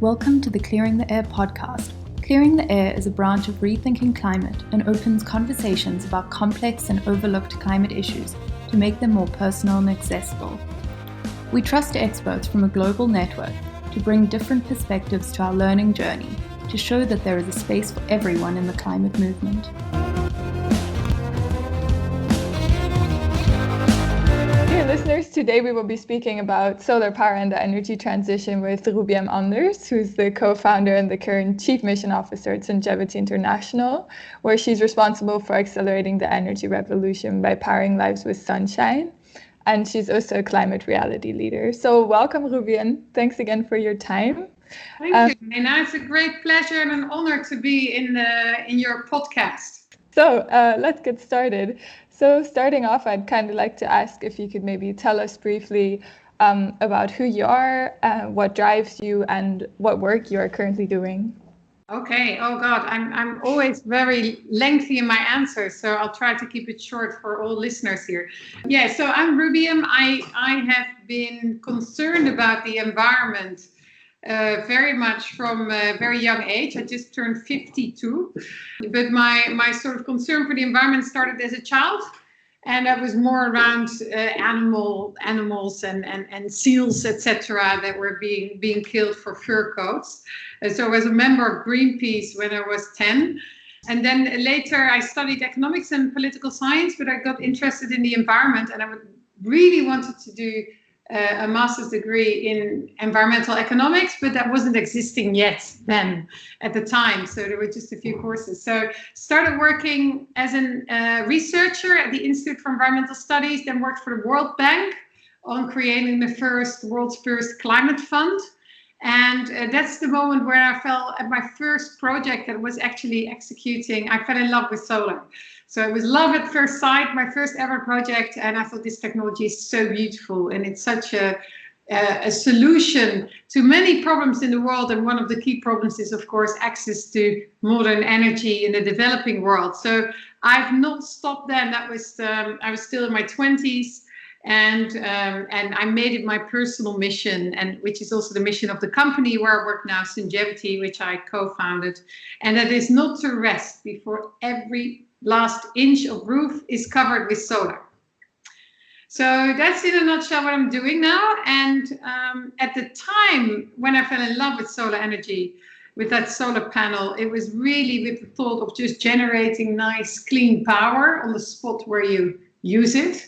Welcome to the Clearing the Air podcast. Clearing the Air is a branch of Rethinking Climate and opens conversations about complex and overlooked climate issues to make them more personal and accessible. We trust experts from a global network to bring different perspectives to our learning journey to show that there is a space for everyone in the climate movement. Dear listeners, today we will be speaking about solar power and the energy transition with Roebyem Anders, who's the co-founder and the current Chief Mission Officer at Sungevity International, where she's responsible for accelerating the energy revolution by powering lives with sunshine. And she's also a climate reality leader. So welcome, Roebyem. Thanks again for your time. Thank you, Lena. It's a great pleasure and an honor to be in your podcast. So let's get started. So starting off, I'd kind of like to ask if you could maybe tell us briefly about who you are, what drives you, and what work you are currently doing. Okay. Oh God, I'm always very lengthy in my answers, so I'll try to keep it short for all listeners here. Yeah. So I'm Roebyem. I have been concerned about the environment very much from a very young age. I just turned 52, but my sort of concern for the environment started as a child, and that was more around animals and seals, etc., that were being killed for fur coats. So I was a member of Greenpeace when I was 10. And then later I studied economics and political science, but I got interested in the environment, and I really wanted to do a master's degree in environmental economics, but that wasn't existing yet then at the time. So there were just a few courses. So started working as a researcher at the Institute for Environmental Studies, then worked for the World Bank on creating the world's first climate fund. And that's the moment where I fell at my first project that was actually executing. I fell in love with solar. So it was love at first sight, my first ever project. And I thought this technology is so beautiful. And it's such a solution to many problems in the world. And one of the key problems is, of course, access to modern energy in the developing world. So I've not stopped then. That was, I was still in my 20s. And I made it my personal mission, and which is also the mission of the company where I work now, Sungevity, which I co-founded. And that is not to rest before every last inch of roof is covered with solar. So that's in a nutshell what I'm doing now. And at the time when I fell in love with solar energy, with that solar panel, it was really with the thought of just generating nice, clean power on the spot where you use it.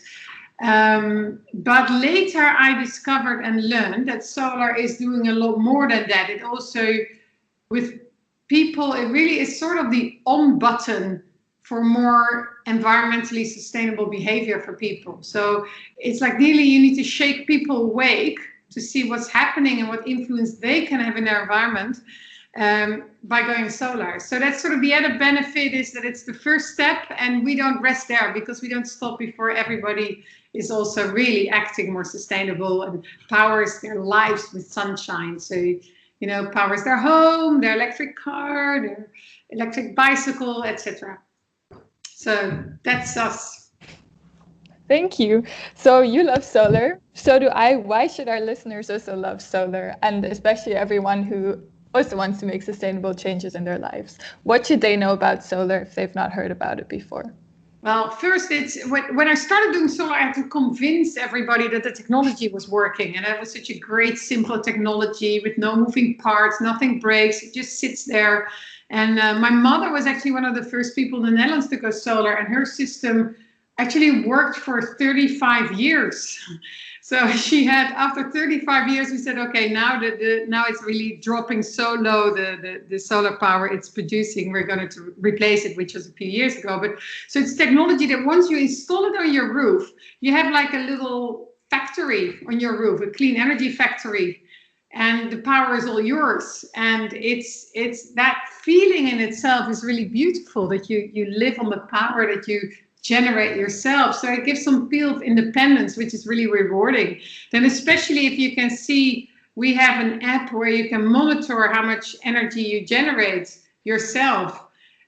But later I discovered and learned that solar is doing a lot more than that. It also, with people, it really is sort of the on button for more environmentally sustainable behavior for people. So it's like really you need to shake people awake to see what's happening and what influence they can have in their environment by going solar. So that's sort of the added benefit, is that it's the first step, and we don't rest there because we don't stop before everybody is also really acting more sustainable and powers their lives with sunshine. So, you know, powers their home, their electric car, their electric bicycle, etc. So that's us. Thank you. So you love solar. So do I. Why should our listeners also love solar? And especially everyone who also wants to make sustainable changes in their lives. What should they know about solar if they've not heard about it before? Well, first, it's when I started doing solar, I had to convince everybody that the technology was working. And that was such a great, simple technology with no moving parts, nothing breaks, it just sits there. And my mother was actually one of the first people in the Netherlands to go solar, and her system actually worked for 35 years. So she had, after 35 years, we said, okay, now now it's really dropping so low, the solar power it's producing, we're going to replace it, which was a few years ago. But so it's technology that once you install it on your roof, you have like a little factory on your roof, a clean energy factory, and the power is all yours. And it's that feeling in itself is really beautiful, that you live on the power that you generate yourself. So it gives some feel of independence, which is really rewarding. Then especially if you can see, we have an app where you can monitor how much energy you generate yourself.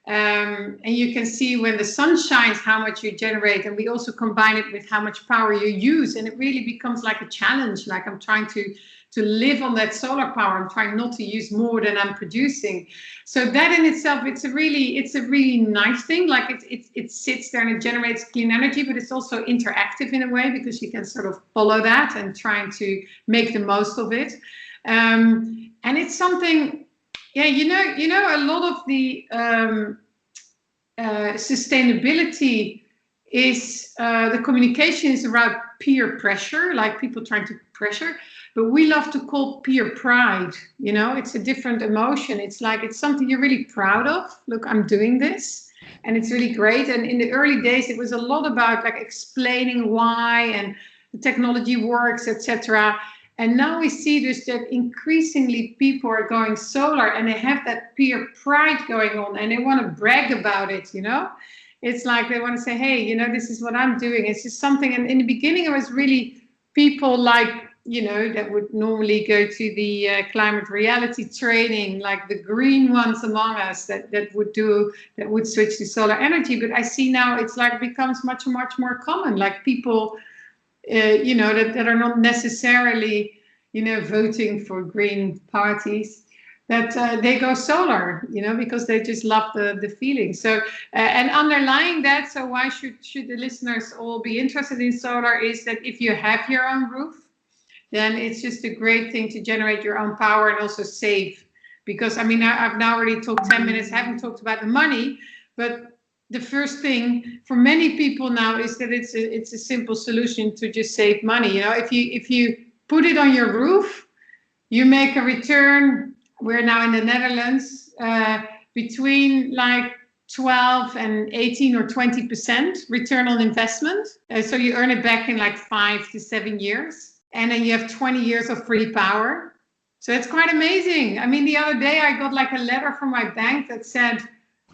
And you can see when the sun shines how much you generate, and we also combine it with how much power you use, and it really becomes like a challenge. Like I'm trying to live on that solar power. I'm trying not to use more than I'm producing. So that in itself, it's a really nice thing. Like it sits there and it generates clean energy, but it's also interactive in a way, because you can sort of follow that and trying to make the most of it. And it's something, yeah, you know, a lot of the sustainability is the communication is around peer pressure, like people trying to pressure. But we love to call peer pride, you know, it's a different emotion. It's like, it's something you're really proud of. Look, I'm doing this and it's really great. And in the early days, it was a lot about like explaining why and the technology works, etc. And now we see just that increasingly people are going solar and they have that peer pride going on and they want to brag about it, you know. It's like they want to say, hey, you know, this is what I'm doing. It's just something. And in the beginning, it was really people like, you know, that would normally go to the climate reality training, like the green ones among us that would switch to solar energy. But I see now it's like becomes much more common, like people, you know, that are not necessarily, you know, voting for green parties, that they go solar, you know, because they just love the feeling. So, and underlying that, so why should the listeners all be interested in solar is that if you have your own roof, then it's just a great thing to generate your own power and also save. Because, I mean, I've now already talked 10 minutes, haven't talked about the money, but the first thing for many people now is that it's a simple solution to just save money. You know, if you put it on your roof, you make a return. We're now in the Netherlands, between like 12 and 18 or 20% return on investment. So you earn it back in like 5 to 7 years. And then you have 20 years of free power. So it's quite amazing. I mean, the other day I got like a letter from my bank that said,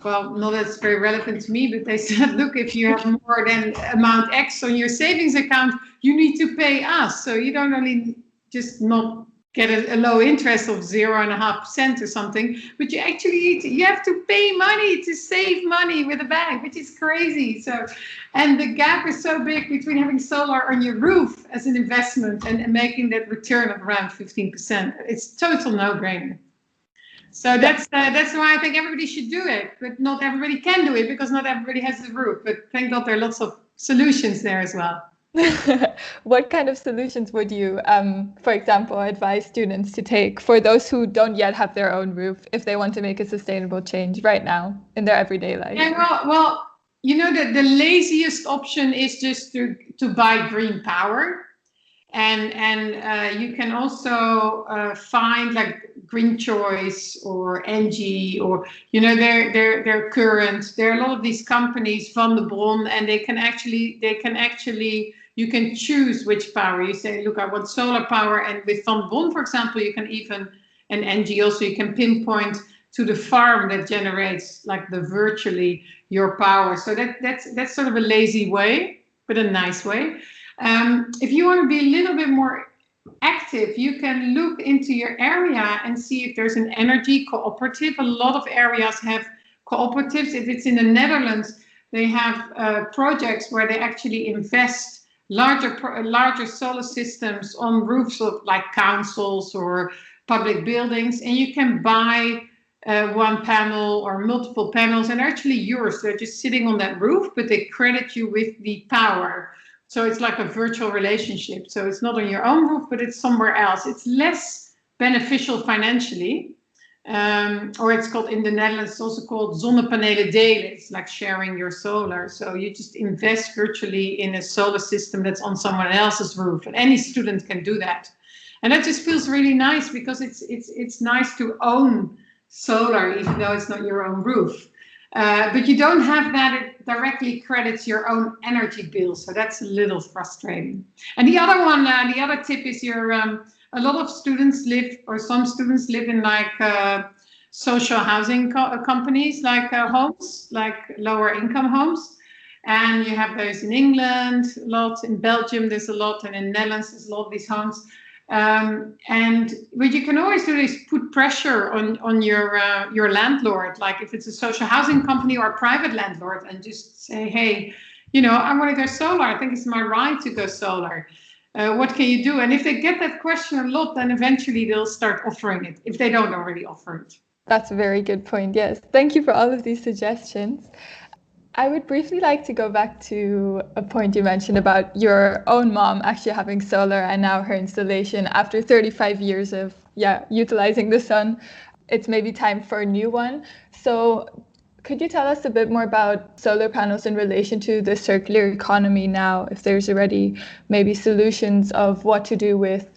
well, not that's very relevant to me, but they said, look, if you have more than amount X on your savings account, you need to pay us. So you don't only just not get a low interest of 0.5% or something, but you actually you have to pay money to save money with a bank, which is crazy. So, and the gap is so big between having solar on your roof as an investment and making that return of around 15%. It's total no-brainer. So that's why I think everybody should do it, but not everybody can do it because not everybody has a roof. But thank God there are lots of solutions there as well. What kind of solutions would you, for example, advise students to take for those who don't yet have their own roof if they want to make a sustainable change right now in their everyday life? Yeah, well, you know, the laziest option is just to buy green power. And you can also find like Green Choice or Engie or, you know, they're current. There are a lot of these companies, Van de Bron, and they can actually, you can choose which power. You say, look, I want solar power. And with Van de Bron, for example, you can even, and Engie also, you can pinpoint to the farm that generates like virtually your power. So that's sort of a lazy way, but a nice way. If you want to be a little bit more active, you can look into your area and see if there's an energy cooperative. A lot of areas have cooperatives. If it's in the Netherlands, they have projects where they actually invest larger solar systems on roofs of like councils or public buildings, and you can buy one panel or multiple panels, and they're actually yours. They're just sitting on that roof, but they credit you with the power. So it's like a virtual relationship. So it's not on your own roof, but it's somewhere else. It's less beneficial financially. Or it's called, in the Netherlands, it's also called zonnepanelen delen. It's like sharing your solar. So you just invest virtually in a solar system that's on someone else's roof. And any student can do that. And that just feels really nice because it's nice to own solar, even though it's not your own roof. But you don't have that, it directly credits your own energy bill. So that's a little frustrating. And the other one, the other tip is a lot of students live, or some students live in like social housing companies, like homes, like lower income homes. And you have those in England, a lot, in Belgium there's a lot, and in Netherlands there's a lot of these homes. And what you can always do is put pressure on your landlord, like if it's a social housing company or a private landlord, and just say, hey, I want to go solar. I think it's my right to go solar. What can you do? And if they get that question a lot, then eventually they'll start offering it, if they don't already offer it. That's a very good point. Yes. Thank you for all of these suggestions. I would briefly like to go back to a point you mentioned about your own mom actually having solar and now her installation after 35 years of utilizing the sun. It's maybe time for a new one. So could you tell us a bit more about solar panels in relation to the circular economy now, if there's already maybe solutions of what to do with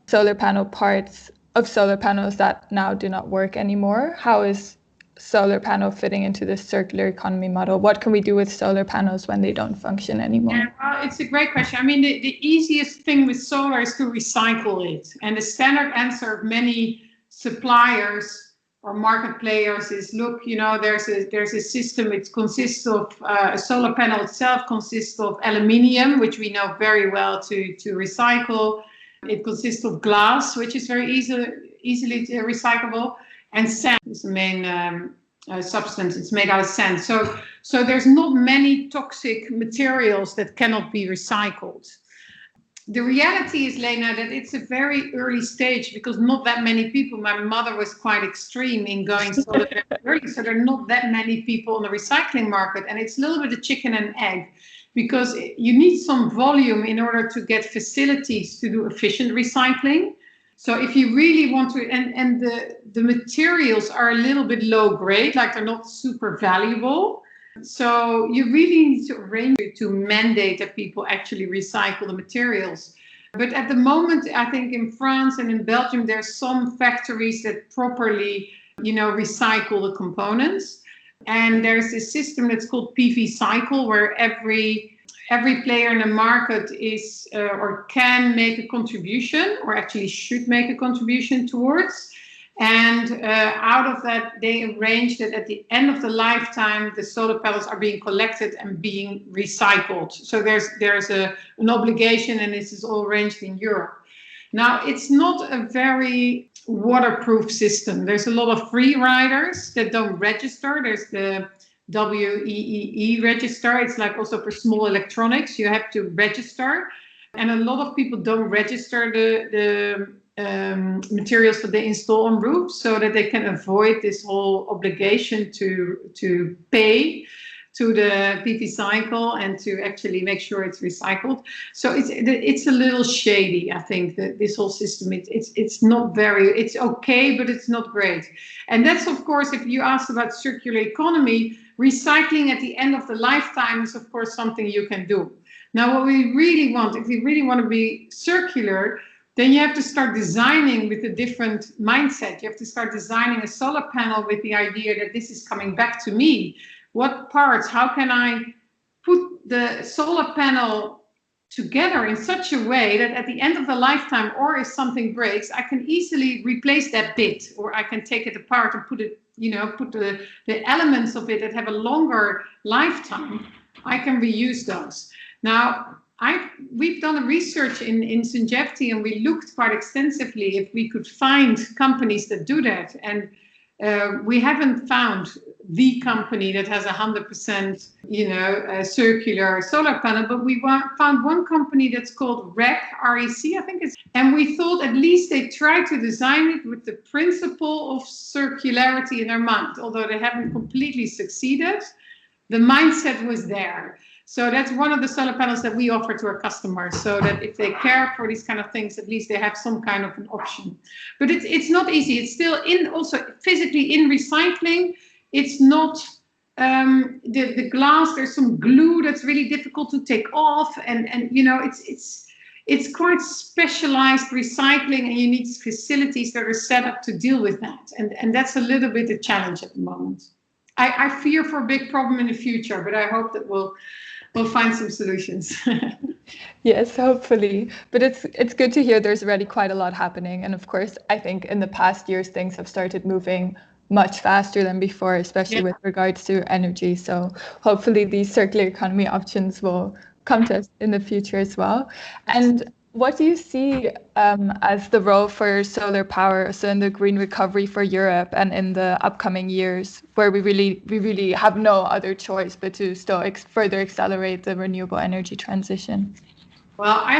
solar panel parts of solar panels that now do not work anymore? How is solar panel fitting into this circular economy model? What can we do with solar panels when they don't function anymore? Yeah, well, it's a great question. I mean, the easiest thing with solar is to recycle it. And the standard answer of many suppliers or market players is, look, there's a system. It consists of a solar panel itself consists of aluminium, which we know very well to recycle. It consists of glass, which is very easily recyclable. And sand is the main substance. It's made out of sand. So there's not many toxic materials that cannot be recycled. The reality is, Lena, that it's a very early stage because not that many people. My mother was quite extreme in going solar very early, so there are not that many people on the recycling market. And it's a little bit of chicken and egg because you need some volume in order to get facilities to do efficient recycling. So if you really want to, and the materials are a little bit low grade, like they're not super valuable. So you really need to arrange to mandate that people actually recycle the materials. But at the moment, I think in France and in Belgium, there's some factories that properly, recycle the components. And there's a system that's called PV Cycle, where every player in the market is or can make a contribution, or actually should make a contribution towards. And out of that, they arrange that at the end of the lifetime, the solar panels are being collected and being recycled. So there's an obligation, and this is all arranged in Europe. Now, it's not a very waterproof system. There's a lot of free riders that don't register. There's the WEEE register. It's like also for small electronics, you have to register. And a lot of people don't register the materials that they install on roofs, so that they can avoid this whole obligation to pay to the PV cycle and to actually make sure it's recycled. So it's a little shady, I think, that this whole system. It's not very, it's okay, but it's not great. And that's, of course, if you asked about circular economy, recycling at the end of the lifetime is, of course, something you can do. Now, what we really want, if we really want to be circular, then you have to start designing with a different mindset. You have to start designing a solar panel with the idea that this is coming back to me. What parts, how can I put the solar panel together in such a way that at the end of the lifetime, or if something breaks, I can easily replace that bit, or I can take it apart and put it, put the elements of it that have a longer lifetime. I can reuse those. Now, we've done a research in Sungevity, and we looked quite extensively if we could find companies that do that. And we haven't found the company that has 100%, circular solar panel, but we found one company that's called REC, I think it's, and we thought at least they tried to design it with the principle of circularity in their mind, although they haven't completely succeeded. The mindset was there. So that's one of the solar panels that we offer to our customers, so that if they care for these kind of things, at least they have some kind of an option. But it's not easy. It's still also physically in recycling. It's not the glass. There's some glue that's really difficult to take off, and it's quite specialized recycling, and you need facilities that are set up to deal with that. And that's a little bit a challenge at the moment. I fear for a big problem in the future, but I hope that we'll find some solutions. Yes, hopefully. But it's good to hear there's already quite a lot happening. And of course, I think in the past years, things have started moving much faster than before, especially with regards to energy. So hopefully these circular economy options will come to us in the future as well. And What do you see as the role for solar power, so in the green recovery for Europe and in the upcoming years, where we really have no other choice but to still further accelerate the renewable energy transition? Well, I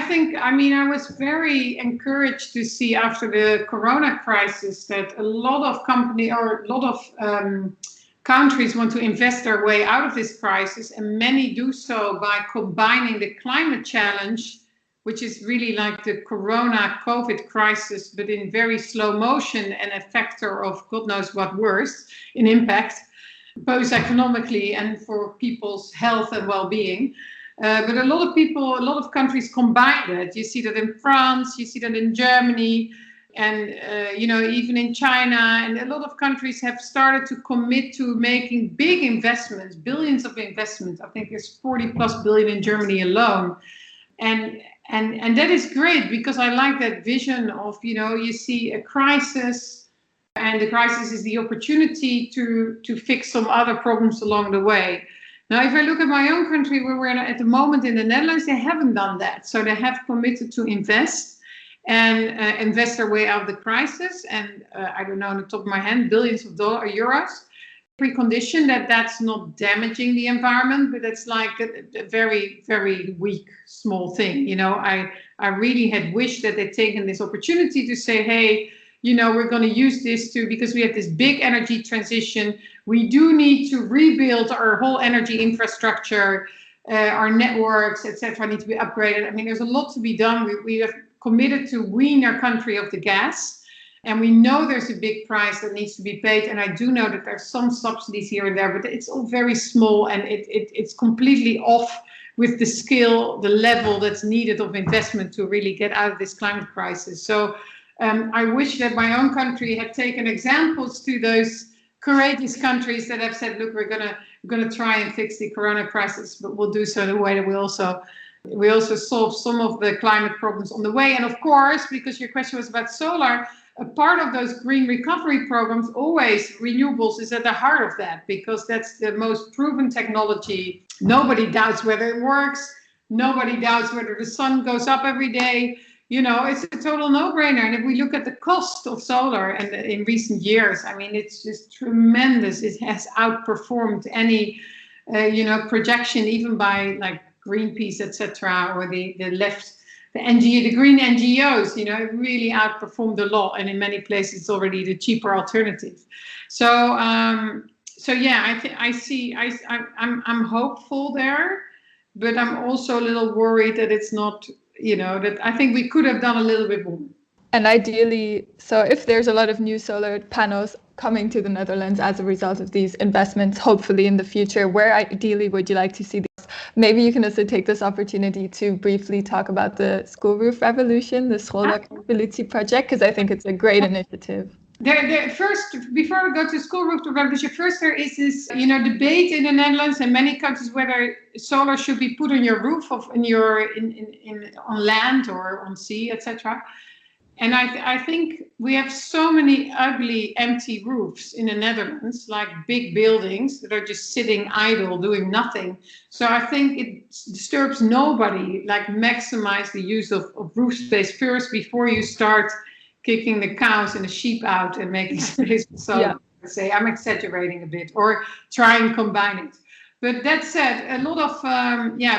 was very encouraged to see after the Corona crisis that a lot of countries want to invest their way out of this crisis, and many do so by combining the climate challenge, which is really like the Corona COVID crisis, but in very slow motion and a factor of God knows what worse in impact, both economically and for people's health and well-being. But a lot of countries combine that. You see that in France, you see that in Germany, and even in China. And a lot of countries have started to commit to making big investments, billions of investments. I think there's 40 plus billion in Germany alone. And that is great, because I like that vision of, you see a crisis, and the crisis is the opportunity to fix some other problems along the way. Now, if I look at my own country, where we're at the moment in the Netherlands, they haven't done that. So they have committed to invest and invest their way out of the crisis. And I don't know, on the top of my head, billions of euros. Precondition that that's not damaging the environment, but it's like a very, very weak, small thing. I really had wished that they'd taken this opportunity to say, hey, we're going to use this because we have this big energy transition. We do need to rebuild our whole energy infrastructure, our networks, etc. need to be upgraded. I mean, there's a lot to be done. We have committed to wean our country of the gas. And we know there's a big price that needs to be paid. And I do know that there's some subsidies here and there, but it's all very small, and it's completely off with the scale, the level that's needed of investment to really get out of this climate crisis. So I wish that my own country had taken examples to those courageous countries that have said, look, we're gonna try and fix the Corona crisis, but we'll do so in a way that we also solve some of the climate problems on the way. And of course, because your question was about solar, a part of those green recovery programs, always renewables is at the heart of that, because that's the most proven technology. Nobody doubts whether it works. Nobody doubts whether the sun goes up every day. It's a total no-brainer. And if we look at the cost of solar and in recent years, I mean, it's just tremendous. It has outperformed any, projection, even by like Greenpeace, etc., or the left. The green NGOs, it really outperformed a lot, and in many places it's already the cheaper alternative. So yeah, I'm hopeful there, but I'm also a little worried that it's not, that I think we could have done a little bit more. And ideally, so if there's a lot of new solar panels coming to the Netherlands as a result of these investments, hopefully in the future, where ideally would you like to see these? Maybe you can also take this opportunity to briefly talk about the school roof revolution, the Schoolaktiviteit project, because I think it's a great initiative. First, before we go to school roof revolution, first there is this, debate in the Netherlands and many countries whether solar should be put on your roof on land or on sea, etc. And I think we have so many ugly empty roofs in the Netherlands, like big buildings that are just sitting idle, doing nothing. So I think it disturbs nobody, like maximize the use of roof space first before you start kicking the cows and the sheep out and making space for solar. Say I'm exaggerating a bit, or try and combine it. But that said, a lot of,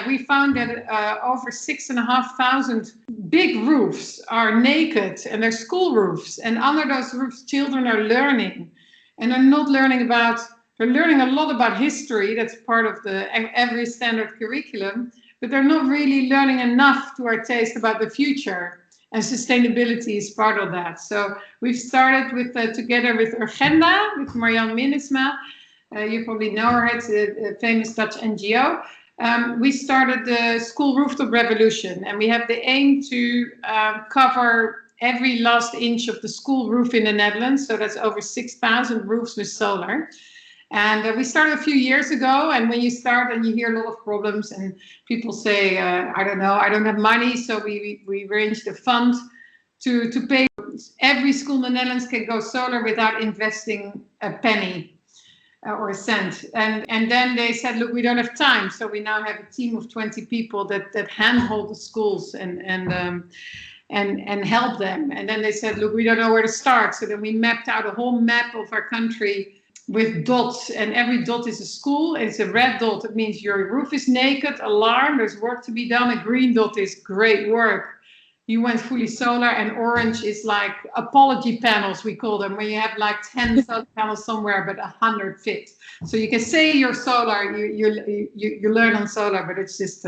we found that over 6,500 big roofs are naked, and they're school roofs. And under those roofs, children are learning. And they're not learning they're learning a lot about history. That's part of every standard curriculum. But they're not really learning enough to our taste about the future. And sustainability is part of that. So we've started together with Urgenda, with Marjan Minnesma. You probably know her, it's a famous Dutch NGO. We started the school rooftop revolution, and we have the aim to cover every last inch of the school roof in the Netherlands. So that's over 6,000 roofs with solar. And we started a few years ago, and when you start and you hear a lot of problems and people say, I don't have money, so we arranged a fund to pay. Every school in the Netherlands can go solar without investing a penny. or a cent. And then they said, look, we don't have time. So we now have a team of 20 people that handhold the schools and help them. And then they said, look, we don't know where to start. So then we mapped out a whole map of our country with dots, and every dot is a school. It's a red dot. It means your roof is naked, alarm, there's work to be done. A green dot is great work. You went fully solar, and orange is like apology panels, we call them, where you have like 10 solar panels somewhere, but 100 fit. So you can say you're solar, you learn on solar, but it's just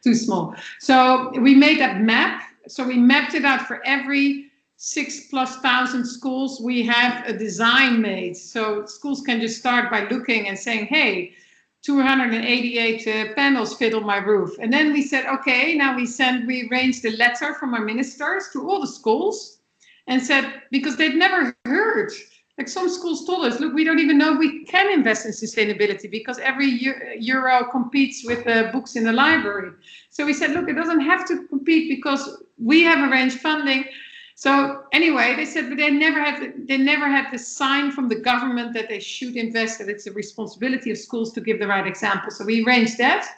too small. So we made that map. So we mapped it out for every 6,000+ schools. We have a design made. So schools can just start by looking and saying, hey, 288 panels fit on my roof. And then we said, okay, now we arranged a letter from our ministers to all the schools and said, because they'd never heard, like some schools told us, look, we don't even know we can invest in sustainability because every euro competes with books in the library. So we said, look, it doesn't have to compete because we have arranged funding. So anyway, they said, but they never had the sign from the government that they should invest, that it's a responsibility of schools to give the right example. So we arranged that.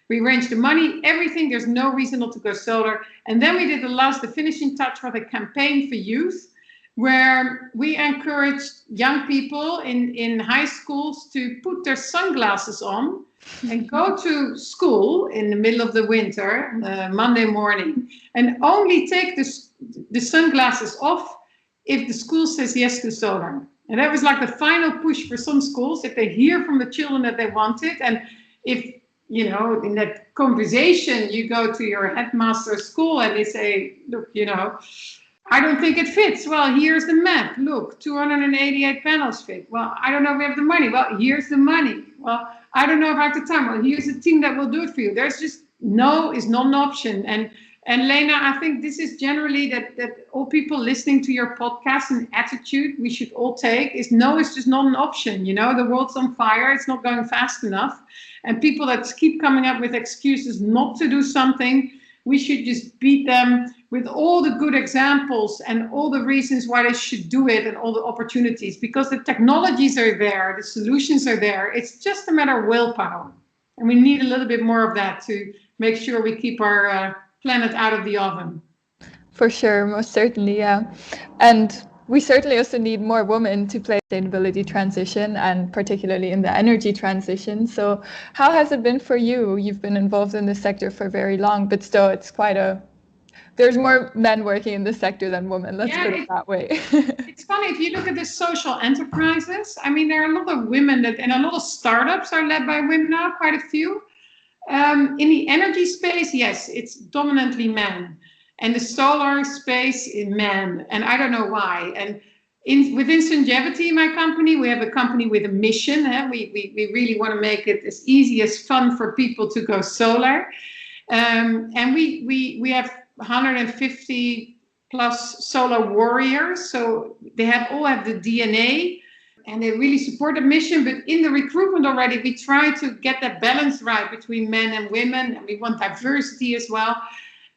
We arranged the money, everything. There's no reason not to go solar. And then we did the finishing touch with a campaign for youth, where we encouraged young people in high schools to put their sunglasses on and go to school in the middle of the winter, Monday morning, and only take the sunglasses off if the school says yes to solar. And that was like the final push for some schools, if they hear from the children that they want it. And if, you know, in that conversation, you go to your headmaster school and they say, look, you know, I don't think it fits. Well, here's the map. Look, 288 panels fit. Well, I don't know if we have the money. Well, here's the money. Well, I don't know if I have the time. Well, here's a team that will do it for you. There's just no is not an option. And Lena, I think this is generally that all people listening to your podcast, and attitude we should all take is no, it's just not an option. You know, the world's on fire. It's not going fast enough. And people that keep coming up with excuses not to do something, we should just beat them with all the good examples and all the reasons why they should do it and all the opportunities, because the technologies are there, the solutions are there. It's just a matter of willpower. And we need a little bit more of that to make sure we keep our planet out of the oven. For sure, most certainly, yeah. And we certainly also need more women to play sustainability transition, and particularly in the energy transition. So how has it been for you? You've been involved in this sector for very long, but still it's there's more men working in this sector than women, let's put it that way. It's funny, if you look at the social enterprises, I mean, there are a lot of women and a lot of startups are led by women now, quite a few. In the energy space, yes, it's dominantly men. And the solar space in men, and I don't know why. And within Sungevity, my company, we have a company with a mission. We really want to make it as easy as fun for people to go solar. And we have 150 plus solar warriors. So they all have the DNA, and they really support the mission. But in the recruitment already, we try to get that balance right between men and women. And we want diversity as well.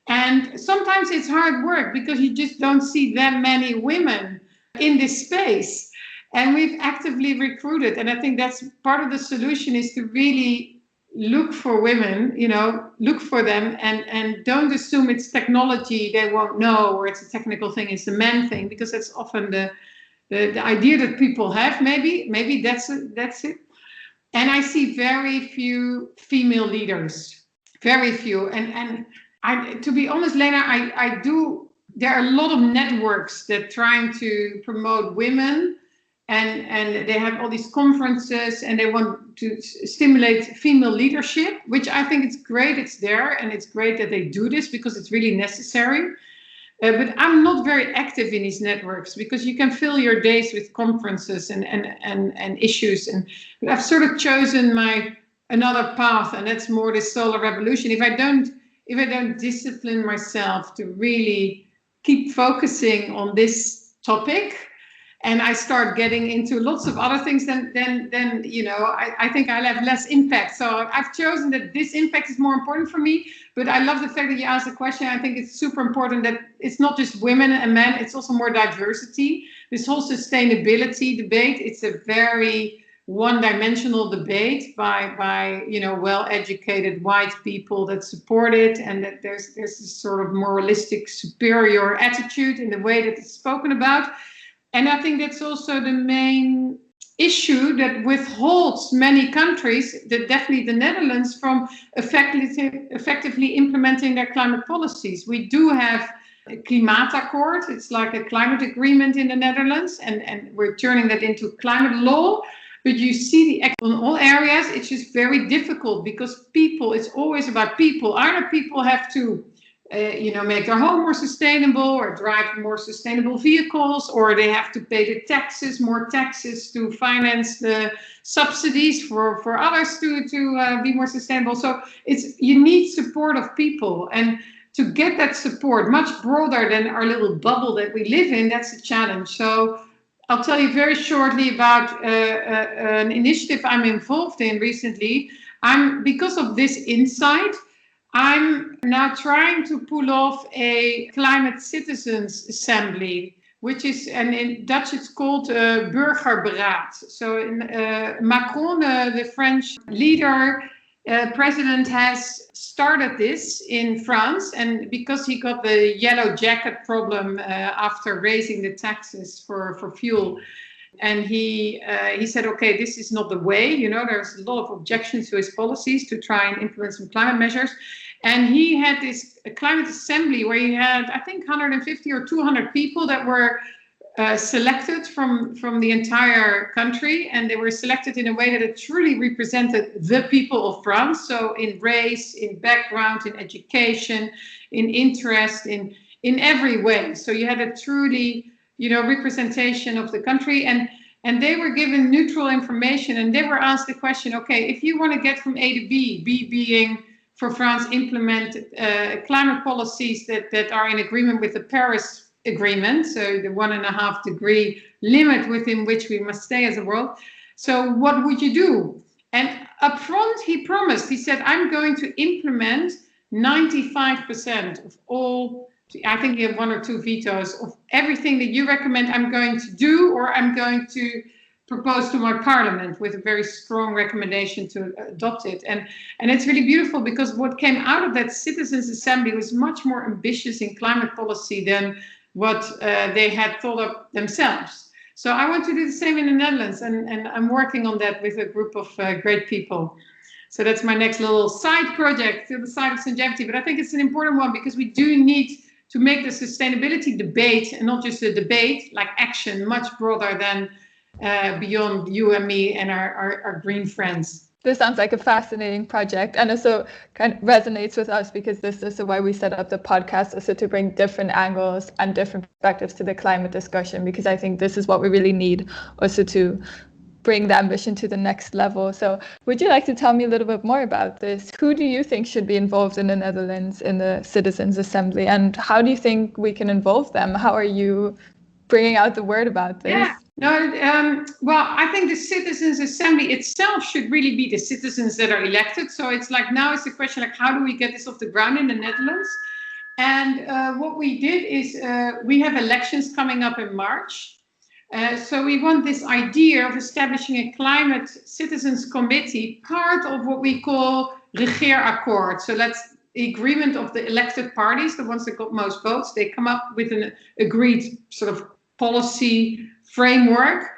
And sometimes it's hard work because you just don't see that many women in this space. And we've actively recruited. And I think that's part of the solution, is to really look for women, you know, look for them, and don't assume it's technology they won't know, or it's a technical thing, it's a man thing, because that's often the idea that people have. Maybe that's it. And I see very few female leaders, very few. And to be honest, Lena, there are a lot of networks that trying to promote women, and they have all these conferences, and they want to stimulate female leadership, which I think it's great, it's there, and it's great that they do this because it's really necessary. But I'm not very active in these networks, because you can fill your days with conferences and issues. But I've sort of chosen another path, and that's more the solar revolution. If I don't discipline myself to really keep focusing on this topic, and I start getting into lots of other things, then you know, I think I'll have less impact. So I've chosen that this impact is more important for me. But I love the fact that you asked the question. I think it's super important that it's not just women and men, it's also more diversity. This whole sustainability debate, it's a very one-dimensional debate by well-educated white people that support it, and that there's this sort of moralistic superior attitude in the way that it's spoken about. And I think that's also the main issue that withholds many countries, definitely the Netherlands, from effectively implementing their climate policies. We do have a Klimaatakkoord. It's like a climate agreement in the Netherlands, and we're turning that into climate law. But you see on all areas, it's just very difficult because it's always about people. Either people have to make their home more sustainable or drive more sustainable vehicles, or they have to pay the more taxes to finance the subsidies for others to be more sustainable. So you need support of people, and to get that support much broader than our little bubble that we live in, that's a challenge. So I'll tell you very shortly about an initiative I'm involved in recently. Because of this insight, I'm now trying to pull off a climate citizens assembly, which is, and in Dutch it's called Burgerberaad. So Macron, the French leader, president, has started this in France, and because he got the yellow jacket problem after raising the taxes for fuel. And he said, okay, this is not the way. There's a lot of objections to his policies to try and implement some climate measures. And he had this climate assembly where he had, I think, 150 or 200 people that were selected from the entire country. And they were selected in a way that it truly represented the people of France. So in race, in background, in education, in interest, in every way. So you had a truly representation of the country, and they were given neutral information, and they were asked the question, okay, if you want to get from A to B being for France implement climate policies that are in agreement with the Paris Agreement, so the 1.5 degree limit within which we must stay as a world. So what would you do? And up front, he said, I'm going to implement 95% of all, I think you have 1 or 2 vetoes of everything that you recommend I'm going to do, or I'm going to propose to my parliament with a very strong recommendation to adopt it. And it's really beautiful because what came out of that citizens' assembly was much more ambitious in climate policy than what they had thought of themselves. So I want to do the same in the Netherlands, and I'm working on that with a group of great people. So that's my next little side project to the side of Sungevity. But I think it's an important one because we do need to make the sustainability debate, and not just a debate, like action, much broader than beyond you and me and our green friends. This sounds like a fascinating project, and also kind of resonates with us because this is why we set up the podcast, also to bring different angles and different perspectives to the climate discussion, because I think this is what we really need also to bring the ambition to the next level. So would you like to tell me a little bit more about this? Who do you think should be involved in the Netherlands in the Citizens' Assembly, and how do you think we can involve them? How are you bringing out the word about this? Yeah. Well, I think the Citizens' Assembly itself should really be the citizens that are elected. So it's like now it's the question, like, how do we get this off the ground in the Netherlands? And what we did is we have elections coming up in March. So we want this idea of establishing a climate citizens committee, part of what we call regeerakkoord. So that's the agreement of the elected parties, the ones that got most votes. They come up with an agreed sort of policy framework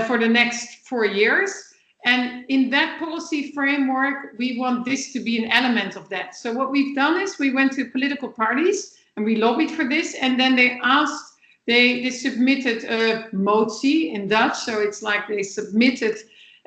for the next 4 years. And in that policy framework, we want this to be an element of that. So what we've done is we went to political parties and we lobbied for this. And then they submitted a motie in Dutch. So it's like they submitted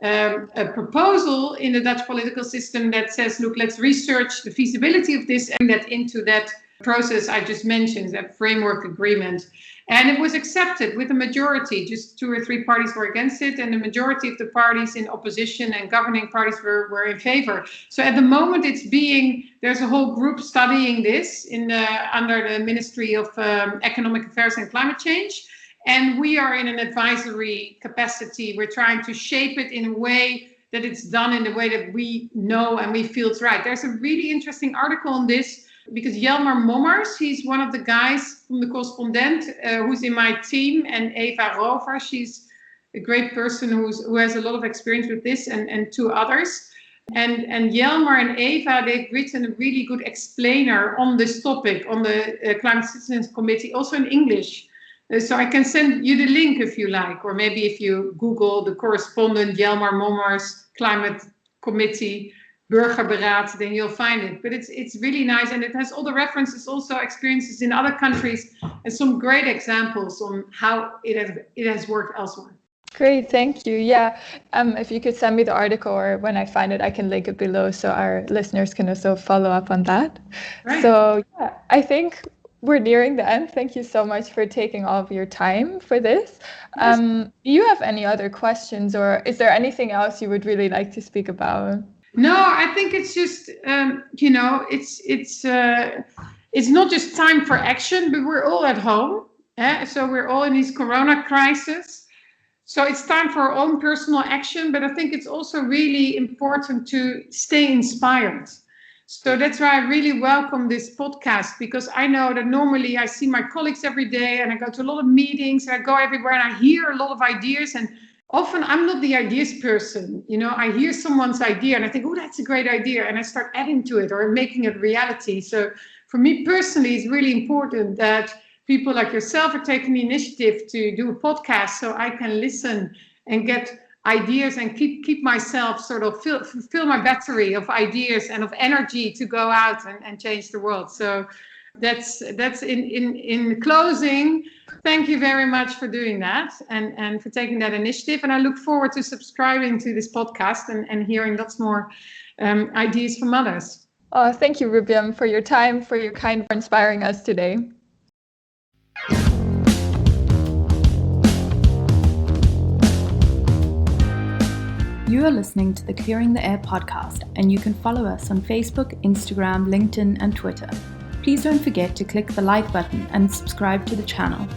a proposal in the Dutch political system that says, look, let's research the feasibility of this and that into that process I just mentioned, that framework agreement. And it was accepted with a majority. Just 2 or 3 parties were against it, and the majority of the parties in opposition and governing parties were in favor. So at the moment there's a whole group studying this under the Ministry of Economic Affairs and Climate Change. And we are in an advisory capacity. We're trying to shape it in a way that it's done in the way that we know and we feel it's right. There's a really interesting article on this, because Jelmer Mommers, he's one of the guys from the Correspondent who's in my team, and Eva Rover, she's a great person who has a lot of experience with this, and two others. And Jelmer and Eva, they've written a really good explainer on this topic, on the Climate Citizens Committee, also in English. So I can send you the link if you like, or maybe if you Google the correspondent Jelmer Mommers Climate Committee Burgerberaad, then you'll find it. But it's really nice, and it has all the references, also experiences in other countries, and some great examples on how it has worked elsewhere. Great, thank you. Yeah, if you could send me the article, or when I find it, I can link it below so our listeners can also follow up on that. Right. So yeah, I think we're nearing the end. Thank you so much for taking all of your time for this. Yes. Do you have any other questions, or is there anything else you would really like to speak about? No, I think it's just, it's not just time for action, but we're all at home. So we're all in this corona crisis. So it's time for our own personal action, but I think it's also really important to stay inspired. So that's why I really welcome this podcast, because I know that normally I see my colleagues every day, and I go to a lot of meetings, and I go everywhere, and I hear a lot of ideas, and often I'm not the ideas person. I hear someone's idea and I think, oh, that's a great idea, and I start adding to it or making it reality. So for me personally, it's really important that people like yourself are taking the initiative to do a podcast, so I can listen and get ideas and keep myself sort of fill my battery of ideas and of energy to go out and change the world. So that's in closing. Thank you very much for doing that and for taking that initiative. And I look forward to subscribing to this podcast and hearing lots more ideas from others. Oh, thank you, Roebyem, for your time, for your kind, for inspiring us today. You are listening to the Clearing the Air podcast, and you can follow us on Facebook, Instagram, LinkedIn, and Twitter. Please don't forget to click the like button and subscribe to the channel.